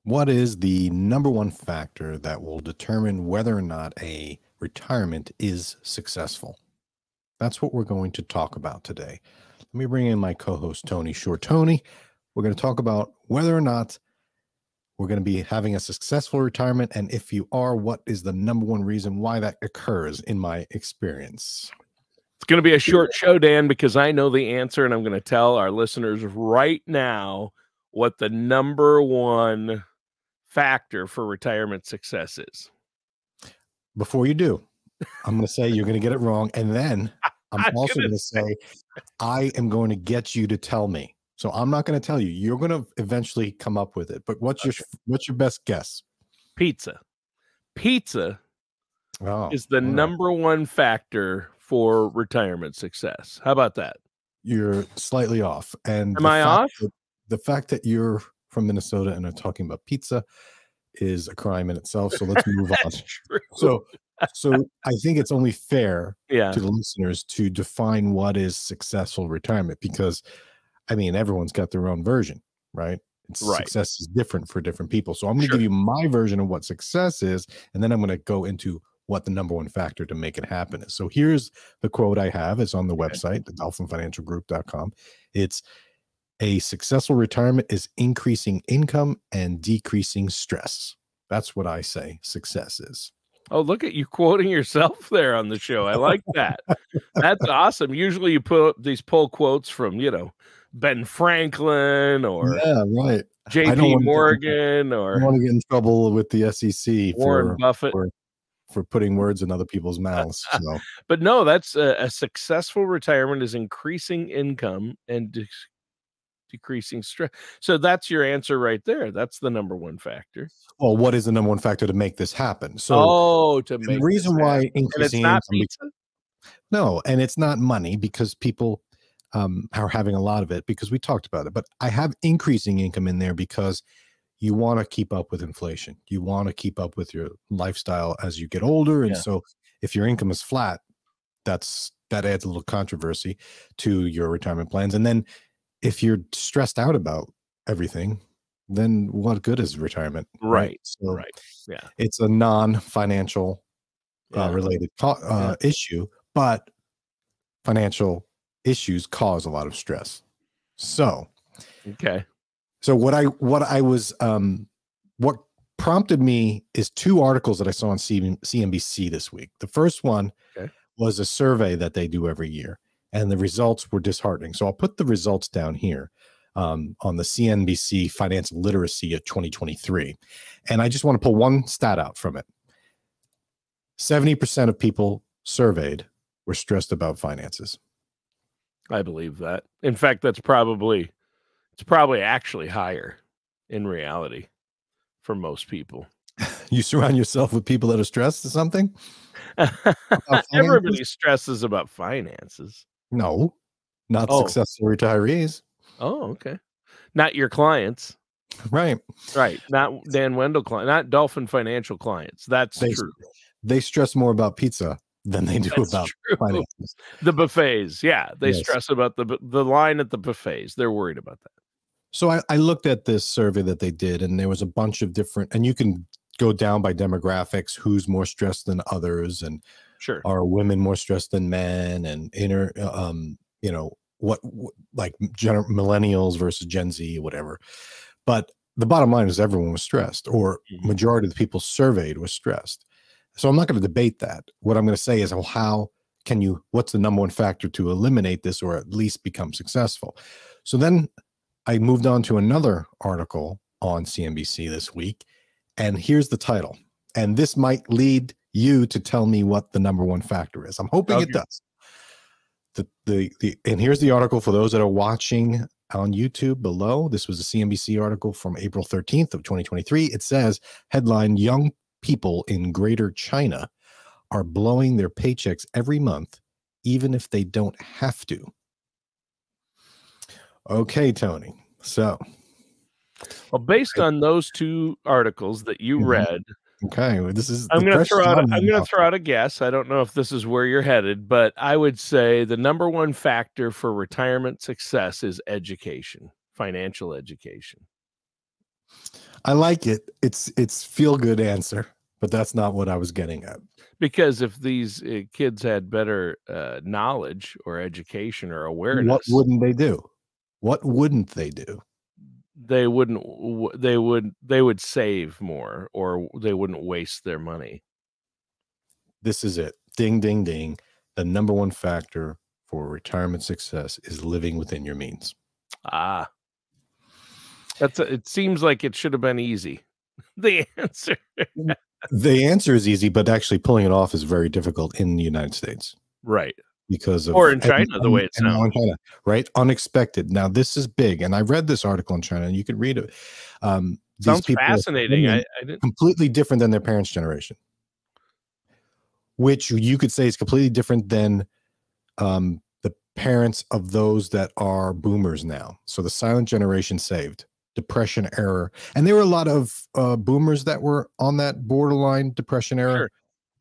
What is the number one factor that will determine whether or not a retirement is successful? That's what we're going to talk about today. Let me bring in my co-host, Tony Shore. Tony, we're going to talk about whether or not we're going to be having a successful retirement. And if you are, what is the number one reason why that occurs in my experience? It's going to be a short show, Dan, because I know the answer, and I'm going to tell our listeners right now what the number one factor for retirement success is. Before you do, I'm going to say you're going to get it wrong. And then I'm also going to say, I am going to get you to tell me. So I'm not going to tell you. You're going to eventually come up with it. But what's your best guess? Pizza. Pizza is the number one factor for retirement success. How about that? You're slightly off. And am I off? The fact that you're from Minnesota and are talking about pizza is a crime in itself. So let's move on. True. So I think it's only fair to the listeners to define what is successful retirement, because I mean, everyone's got their own version, right? Success is different for different people. So I'm going to give you my version of what success is, and then I'm going to go into what the number one factor to make it happen is. So here's the quote I have. It's on the website, the dolphinfinancialgroup.com. It's a successful retirement is increasing income and decreasing stress. That's what I say success is. Oh, look at you quoting yourself there on the show. I like that. That's awesome. Usually you put up these pull quotes from, Ben Franklin or JP Morgan, or I don't want to get in trouble with the SEC Warren Buffett for putting words in other people's mouths. So. But no, that's a successful retirement is increasing income and decreasing stress. So that's your answer right there. That's the number one factor. Well, what is the number one factor to make this happen? So to make the reason why increasing income, pizza? No, and it's not money, because people are having a lot of it, because we talked about it. But I have increasing income in there because you want to keep up with inflation. You want to keep up with your lifestyle as you get older. And so if your income is flat, that adds a little controversy to your retirement plans. And then if you're stressed out about everything, then what good is retirement? Right. So Yeah. It's a non-financial related issue, but financial issues cause a lot of stress. So, So what prompted me is two articles that I saw on CNBC this week. The first one was a survey that they do every year, and the results were disheartening. So I'll put the results down here on the CNBC Financial Literacy of 2023. And I just want to pull one stat out from it. 70% of people surveyed were stressed about finances. I believe that. In fact, it's probably actually higher in reality for most people. You surround yourself with people that are stressed or something? Everybody stresses about finances. No, not successful retirees. Oh, okay. Not your clients. Right. Not Dan Wendell clients, not Dolphin Financial clients. That's true. They stress more about pizza than they do about finances. The buffets. Yeah. They stress about the line at the buffets. They're worried about that. So I looked at this survey that they did, and there was a bunch of different, and you can go down by demographics, who's more stressed than others, and are women more stressed than men, and like millennials versus Gen Z, whatever. But the bottom line is everyone was stressed, or majority of the people surveyed was stressed. So I'm not going to debate that. What I'm going to say is, what's the number one factor to eliminate this, or at least become successful? So then I moved on to another article on CNBC this week, and here's the title. And this might lead you to tell me what the number one factor is. I'm hoping it does. And here's the article for those that are watching on YouTube below. This was a CNBC article from April 13th of 2023. It says, headline, young people in Greater China are blowing their paychecks every month, even if they don't have to. Okay, Tony. So, well, based on those two articles that you read, this is. I'm going to throw out a guess. I don't know if this is where you're headed, but I would say the number one factor for retirement success is education, financial education. I like it. It's feel good answer, but that's not what I was getting at. Because if these kids had better knowledge or education or awareness, what wouldn't they do? What wouldn't they do? They wouldn't. They would save more, or they wouldn't waste their money. This is it. Ding, ding, ding. The number one factor for retirement success is living within your means. Ah, it seems like it should have been easy. The answer. The answer is easy, but actually pulling it off is very difficult in the United States. Right. Because of, or in China, the way it sounds. In China, right? Unexpected. Now, this is big, and I read this article in China, and you could read it. Sounds fascinating. I didn't. Completely different than their parents' generation, which you could say is completely different than the parents of those that are boomers now. So the silent generation saved. Depression era, and there were a lot of boomers that were on that borderline depression era. Sure.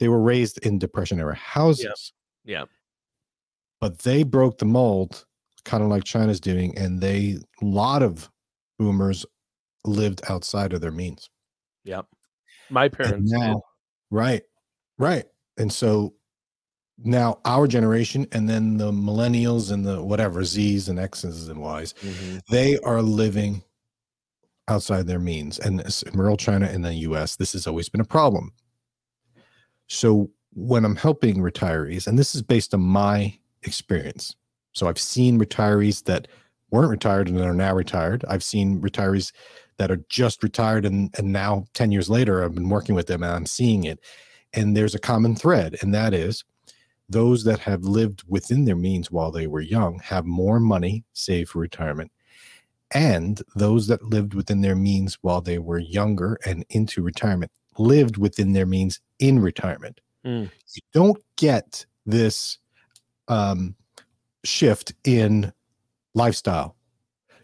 They were raised in depression era houses. Yeah. But they broke the mold, kind of like China's doing, and a lot of boomers lived outside of their means. Yep. My parents now, did. Right. And so now our generation, and then the millennials and the whatever Z's and X's and Y's, they are living outside their means. And in rural China and the US, this has always been a problem. So when I'm helping retirees, and this is based on my experience, so I've seen retirees that weren't retired and are now retired. I've seen retirees that are just retired and now 10 years later, I've been working with them and I'm seeing it. And there's a common thread, and that is those that have lived within their means while they were young have more money saved for retirement. And those that lived within their means while they were younger and into retirement lived within their means in retirement. You don't get this shift in lifestyle.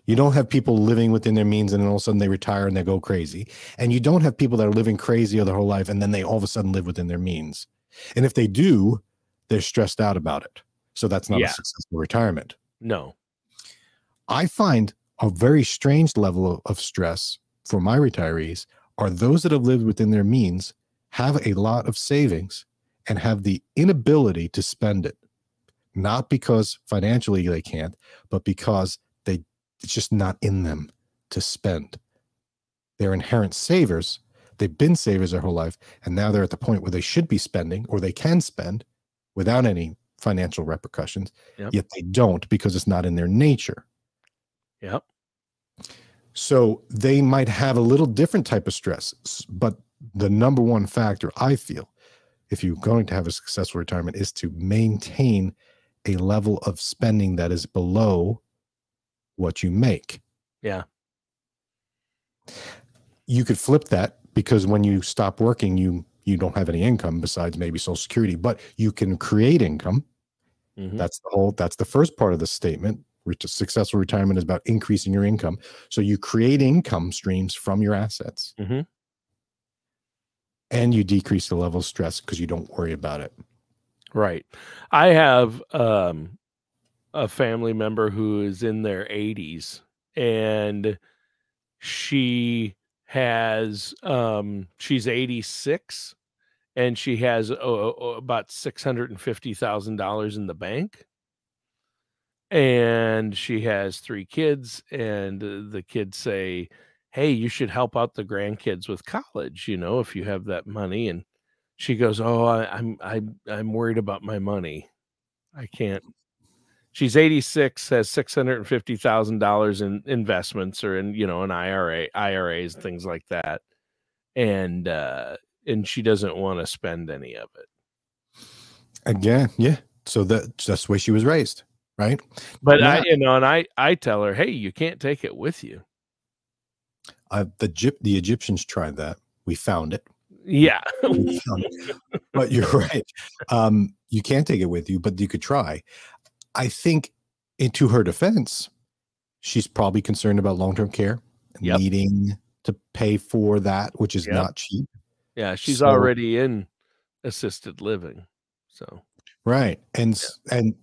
You don't have people living within their means and then all of a sudden they retire and they go crazy. And you don't have people that are living crazy their whole life and then they all of a sudden live within their means. And if they do, they're stressed out about it. So that's not a successful retirement. No. I find a very strange level of stress for my retirees are those that have lived within their means, have a lot of savings, and have the inability to spend it. Not because financially they can't, but because it's just not in them to spend. They're inherent savers. They've been savers their whole life, and now they're at the point where they should be spending, or they can spend without any financial repercussions, yet they don't because it's not in their nature. Yep. So they might have a little different type of stress, but the number one factor I feel, if you're going to have a successful retirement, is to maintain a level of spending that is below what you make. Yeah. You could flip that, because when you stop working, you don't have any income besides maybe Social Security, but you can create income. That's the first part of the statement. Successful retirement is about increasing your income. So you create income streams from your assets. And you decrease the level of stress because you don't worry about it. Right. I have a family member who is in their 80s, and she has she's 86, and she has about $650,000 in the bank. And she has 3 kids, and the kids say, "Hey, you should help out the grandkids with college, if you have that money." And she goes, "Oh, I'm worried about my money. I can't." She's 86, has $650,000 in investments or in, an IRAs, things like that. And she doesn't want to spend any of it. Again, yeah. So that's the way she was raised. Right. But I tell her, hey, you can't take it with you. The Egyptians tried that. We found it. Yeah. But you're right. You can't take it with you, but you could try. I think, to her defense, she's probably concerned about long-term care and needing to pay for that, which is not cheap. Yeah. She's already in assisted living. So. Right. And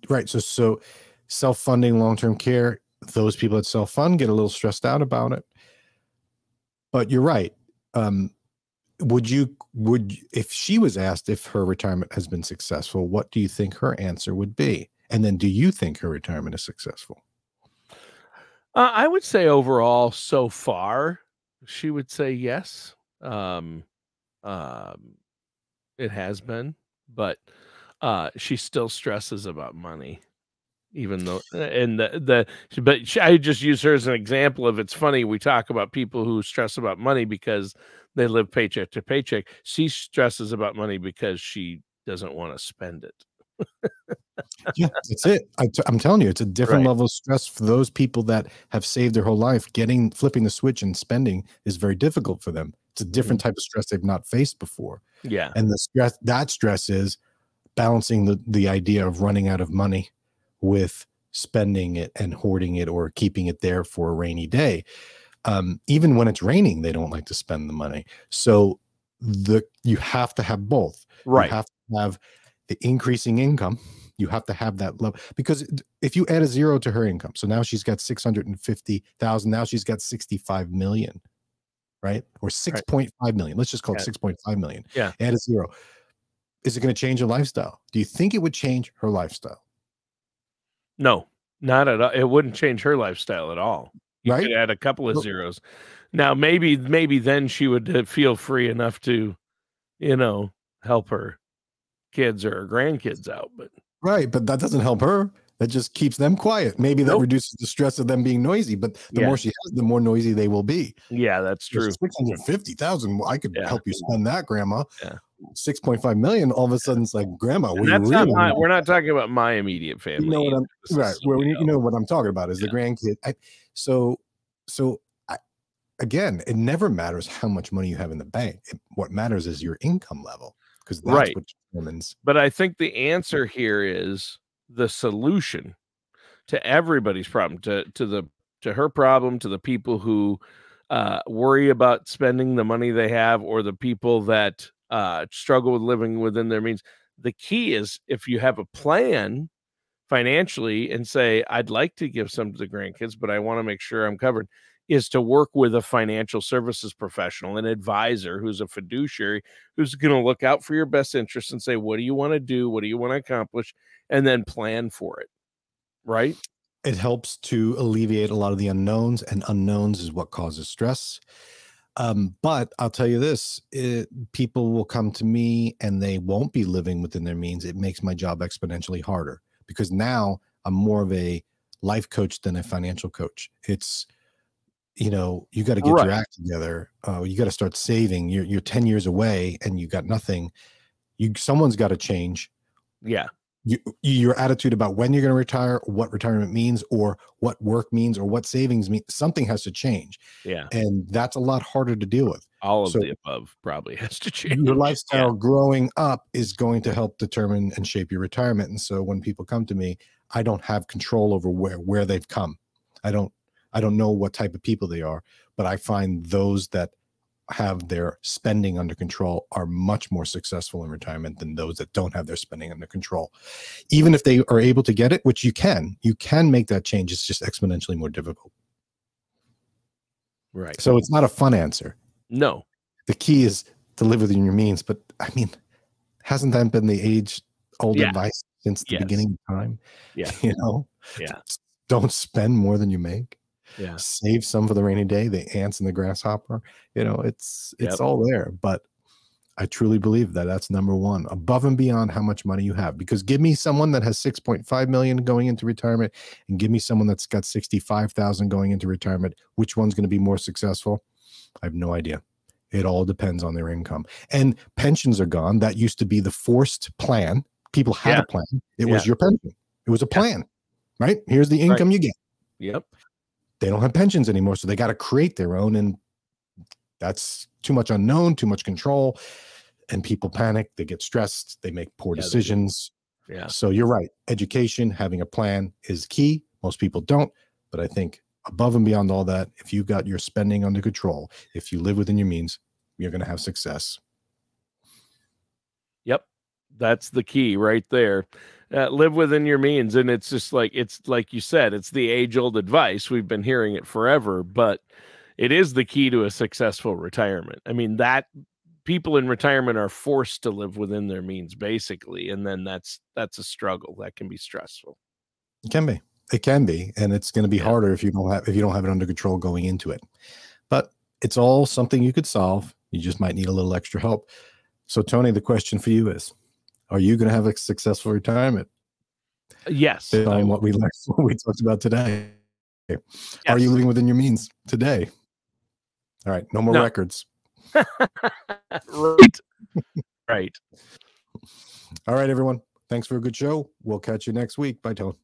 right. So self-funding long-term care, those people that self-fund get a little stressed out about it. But you're right. Would if she was asked if her retirement has been successful, what do you think her answer would be? And then do you think her retirement is successful? I would say overall, so far, she would say yes. It has been, but she still stresses about money, even though, and I just use her as an example of, it's funny, we talk about people who stress about money because they live paycheck to paycheck. She stresses about money because she doesn't want to spend it. Yeah, that's it. I'm telling you, it's a different level of stress for those people that have saved their whole life. Flipping the switch and spending is very difficult for them. It's a different type of stress they've not faced before. Yeah. And that stress is balancing the idea of running out of money with spending it and hoarding it or keeping it there for a rainy day. Even when it's raining, they don't like to spend the money. So you have to have both. Right. You have to have the increasing income. You have to have that level, because if you add a zero to her income, so now she's got 650,000, now she's got 65 million, right? Or 6.5 million. Let's just call it 6.5 million. Yeah. Add a zero. Is it going to change her lifestyle? Do you think it would change her lifestyle? No, not at all. It wouldn't change her lifestyle at all. You could add a couple of zeros. Now, maybe then she would feel free enough to, help her kids or her grandkids out. But but that doesn't help her. That just keeps them quiet. Maybe that reduces the stress of them being noisy, but the more she has, the more noisy they will be. Yeah, that's true. 650,000. I could help you spend that, Grandma. 6.5 million. All of a sudden, it's like, Grandma, we're not talking about my immediate family. You know what you know what I'm talking about is the grandkid. Again, it never matters how much money you have in the bank. What matters is your income level, because that's what determines. But I think the answer here is the solution to everybody's problem, to her problem, to the people who worry about spending the money they have, or the people that struggle with living within their means. The key is, if you have a plan financially and say, I'd like to give some to the grandkids, but I want to make sure I'm covered, is to work with a financial services professional, an advisor who's a fiduciary, who's going to look out for your best interest and say, what do you want to do? What do you want to accomplish? And then plan for it. Right. It helps to alleviate a lot of the unknowns, and unknowns is what causes stress. But I'll tell you this, people will come to me and they won't be living within their means. It makes my job exponentially harder, because now I'm more of a life coach than a financial coach. It's, you got to get your act together. You got to start saving. You're 10 years away and you got nothing. Someone's got to change. Yeah. Your attitude about when you're going to retire, what retirement means, or what work means, or what savings mean. Something has to change. Yeah. And that's a lot harder to deal with. All of the above probably has to change. Your lifestyle growing up is going to help determine and shape your retirement. And so when people come to me, I don't have control over where they've come. I don't know what type of people they are, but I find those that have their spending under control are much more successful in retirement than those that don't have their spending under control. Even if they are able to get it, which you can make that change. It's just exponentially more difficult. Right. So it's not a fun answer. No. The key is to live within your means. But I mean, hasn't that been the age-old advice since the beginning of time? Yeah. Don't spend more than you make. Yeah. Save some for the rainy day, the ants and the grasshopper. It's all there. But I truly believe that that's number one, above and beyond how much money you have. Because give me someone that has 6.5 million going into retirement, and give me someone that's got 65,000 going into retirement. Which one's going to be more successful? I have no idea. It all depends on their income. And pensions are gone. That used to be the forced plan. People had a plan. It was your pension. It was a plan, right? Here's the income you get. Yep. They don't have pensions anymore, so they got to create their own, and that's too much unknown, too much control, and people panic. They get stressed. They make poor decisions. Yeah. So you're right. Education, having a plan is key. Most people don't, but I think above and beyond all that, if you got your spending under control, if you live within your means, you're going to have success. Yep. That's the key right there. Live within your means. And it's like you said, it's the age-old advice. We've been hearing it forever, but it is the key to a successful retirement. I mean, that people in retirement are forced to live within their means, basically, and then that's a struggle that can be stressful. It can be, and it's going to be harder if you don't have it under control going into it. But it's all something you could solve. You just might need a little extra help. So, Tony, the question for you is: are you going to have a successful retirement? Yes. On what we learned, what we talked about today. Yes. Are you living within your means today? All right, no more records. Right. Right. All right, everyone. Thanks for a good show. We'll catch you next week. Bye, Tone.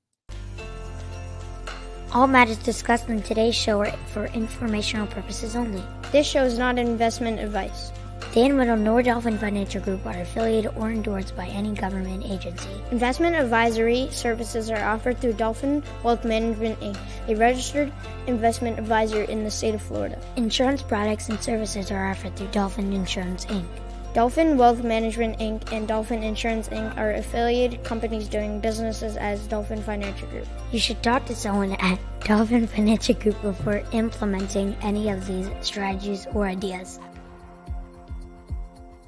All matters discussed in today's show are for informational purposes only. This show is not investment advice. Dan Riddle nor Dolphin Financial Group are affiliated or endorsed by any government agency. Investment advisory services are offered through Dolphin Wealth Management, Inc., a registered investment advisor in the state of Florida. Insurance products and services are offered through Dolphin Insurance, Inc. Dolphin Wealth Management, Inc. and Dolphin Insurance, Inc. are affiliated companies doing businesses as Dolphin Financial Group. You should talk to someone at Dolphin Financial Group before implementing any of these strategies or ideas.